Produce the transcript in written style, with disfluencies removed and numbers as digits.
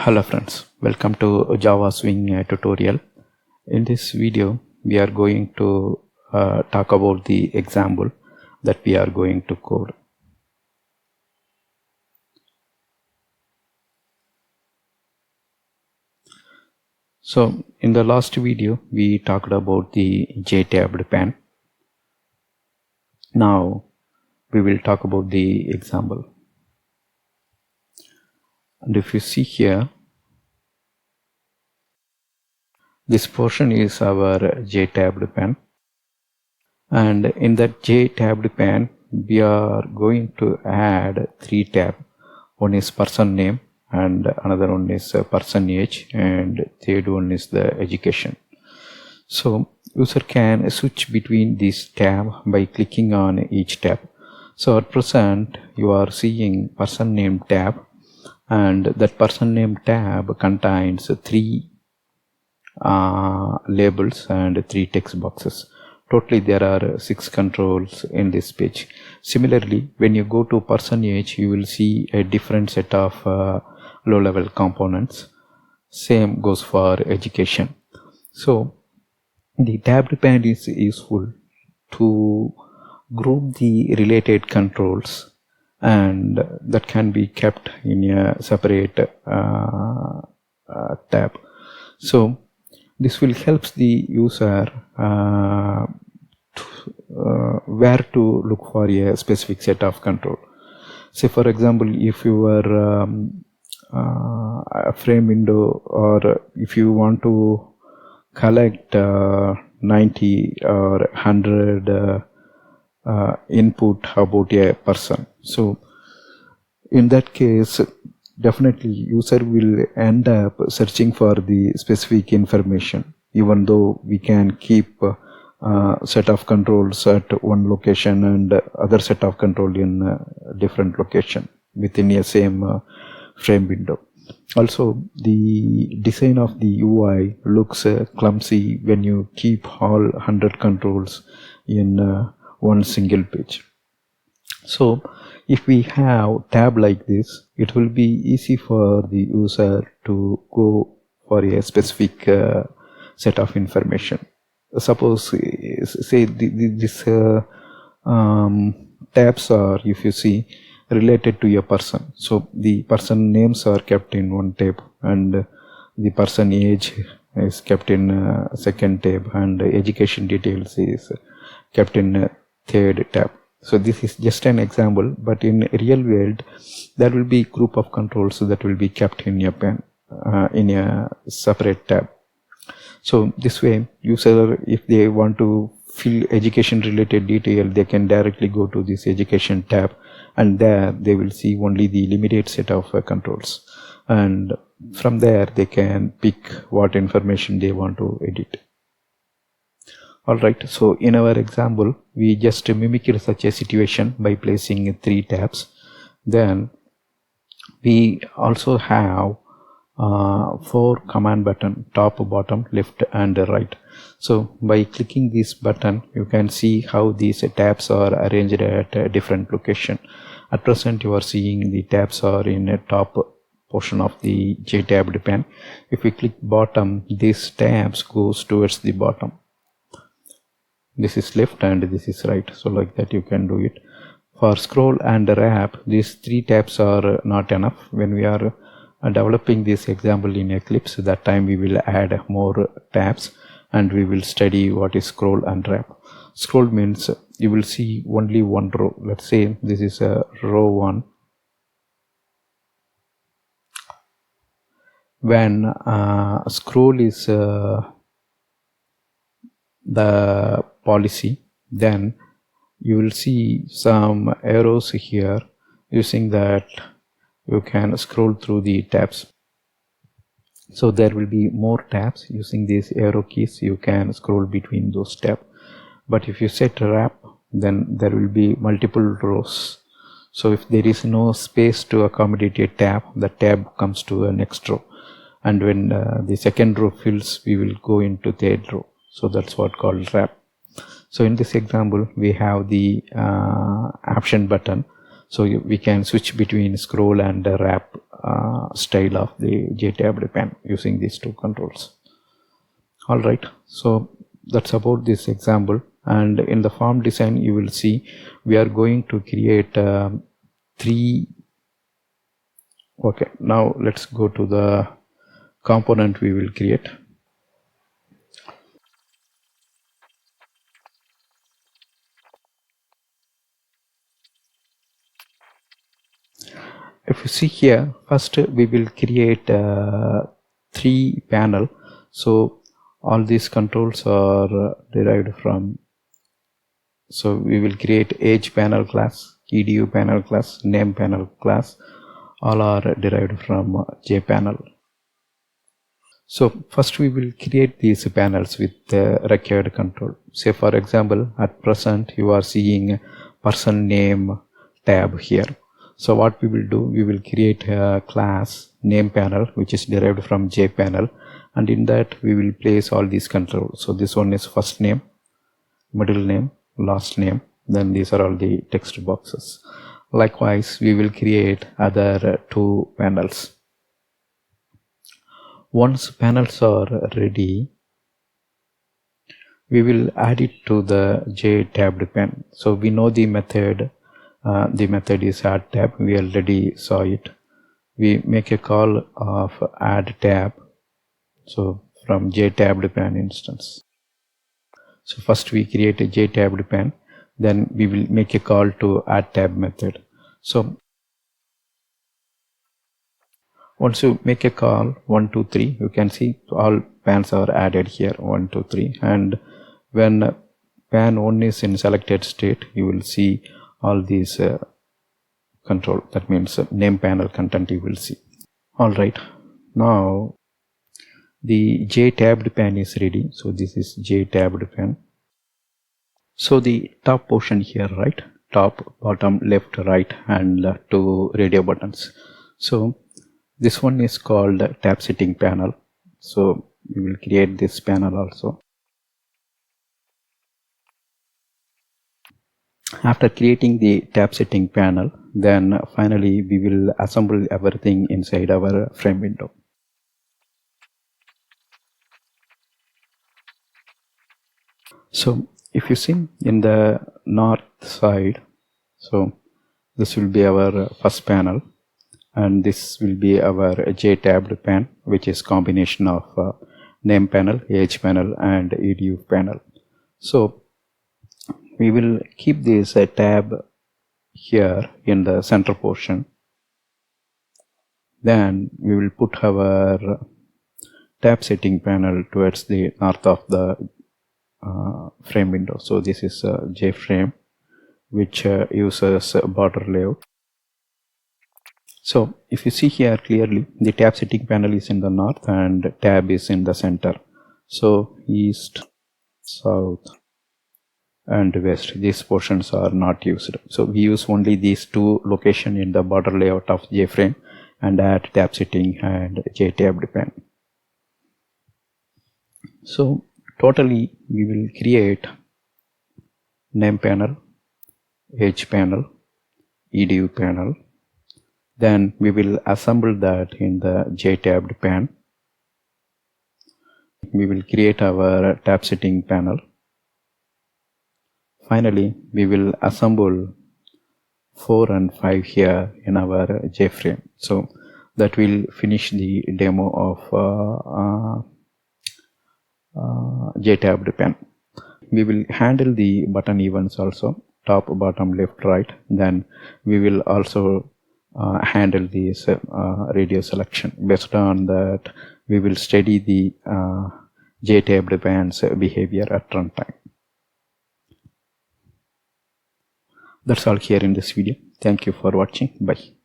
Hello friends, welcome to Java Swing tutorial. In this video we are going to talk about the example that we are going to code. So in the last video we talked about the JTabbed pan. Now we will talk about the example. And if you see here, this portion is our JTabbed pan, and in that JTabbed pan we are going to add 3 tabs. One is person name, and another one is person age, and third one is the education. So user can switch between these tabs by clicking on each tab. So at present you are seeing person name tab, and that person name tab contains 3 labels and 3 text boxes. Totally there are 6 controls in this page. Similarly, when you go to person age, you will see a different set of low level components. Same goes for education. So the tabbed pan is useful to group the related controls, and that can be kept in a separate tab. So this will help the user where to look for a specific set of control. Say for example, if you are a frame window, or if you want to collect 90 or 100 input about a person, so in that case definitely user will end up searching for the specific information, even though we can keep set of controls at one location and other set of control in different location within a same frame window. Also, the design of the UI looks clumsy when you keep all 100 controls in one single page. So if we have tab like this, it will be easy for the user to go for a specific set of information. Suppose say this tabs are, if you see, related to a person. So the person names are kept in one tab, and the person age is kept in second tab, and education details is kept in third tab. So this is just an example, but in real world there will be group of controls that will be kept in a pan in a separate tab. So this way user, if they want to fill education related detail, they can directly go to this education tab, and there they will see only the limited set of controls, and from there they can pick what information they want to edit. Alright, so in our example we just mimicked such a situation by placing 3 tabs. Then we also have 4 command button, top, bottom, left and right. So by clicking this button you can see how these tabs are arranged at a different location. At present you are seeing the tabs are in a top portion of the JTabbed pan. If we click bottom, these tabs goes towards the bottom. This is left and this is right, so like that you can do it. For scroll and wrap, these 3 tabs are not enough. When we are developing this example in Eclipse, that time we will add more tabs and we will study what is scroll and wrap. Scroll means you will see only one row. Let's say this is a row 1. When scroll is the policy, then you will see some arrows here. Using that you can scroll through the tabs. So there will be more tabs. Using these arrow keys you can scroll between those tabs. But if you set wrap, then there will be multiple rows. So if there is no space to accommodate a tab, the tab comes to a next row, and when the second row fills, we will go into third row. So that's what called wrap. So in this example we have the option button. So we can switch between scroll and wrap style of the JTabbed pen using these two controls. All right, so that's about this example. And in the form design, you will see we are going to create three. Okay, now let's go to the component we will create. If you see here, first we will create three panel. So all these controls are derived from, so we will create age panel class, edu panel class, name panel class, all are derived from jpanel. So first we will create these panels with the required control. Say for example, at present you are seeing person name tab here. So what we will do, we will create a class name panel which is derived from jpanel, and in that we will place all these controls. So this one is first name, middle name, last name, then these are all the text boxes. Likewise, we will create other two panels. Once panels are ready, we will add it to the JTabbed pen. So we know the method. The method is add tab. We already saw it. We make a call of add tab. So from JTabbed pen instance. So first we create a JTabbed pen. Then we will make a call to add tab method. So once you make a call 1 2 3, you can see all pans are added here 1 2 3, and when pan 1 is in selected state, you will see all these control. That means name panel content you will see. All right, now the JTabbed pen is ready. So this is JTabbed pen. So the top portion here, right, top, bottom, left, right, and two radio buttons. So this one is called tab setting panel. So we will create this panel also. After creating the tab setting panel, then finally we will assemble everything inside our frame window. So if you see in the north side, so this will be our first panel, and this will be our JTabbed pen, which is combination of name panel, age panel, and edu panel. So we will keep this tab here in the center portion. Then we will put our tab setting panel towards the north of the frame window. So this is JFrame, which uses border layout. So if you see here clearly, the tab setting panel is in the north and tab is in the center. So east, south, and west, these portions are not used. So we use only these two locations in the border layout of JFrame, and add tab setting and JTabbed pen. So totally we will create name panel, age panel, edu panel. Then we will assemble that in the JTabbed pen. We will create our tab setting panel. Finally, we will assemble 4 and 5 here in our JFrame. So that will finish the demo of JTabbed pen. We will handle the button events also, top, bottom, left, right. Then we will also handle this radio selection. Based on that, we will study the JTabbed pen's behavior at runtime. That's all here in this video. Thank you for watching. Bye.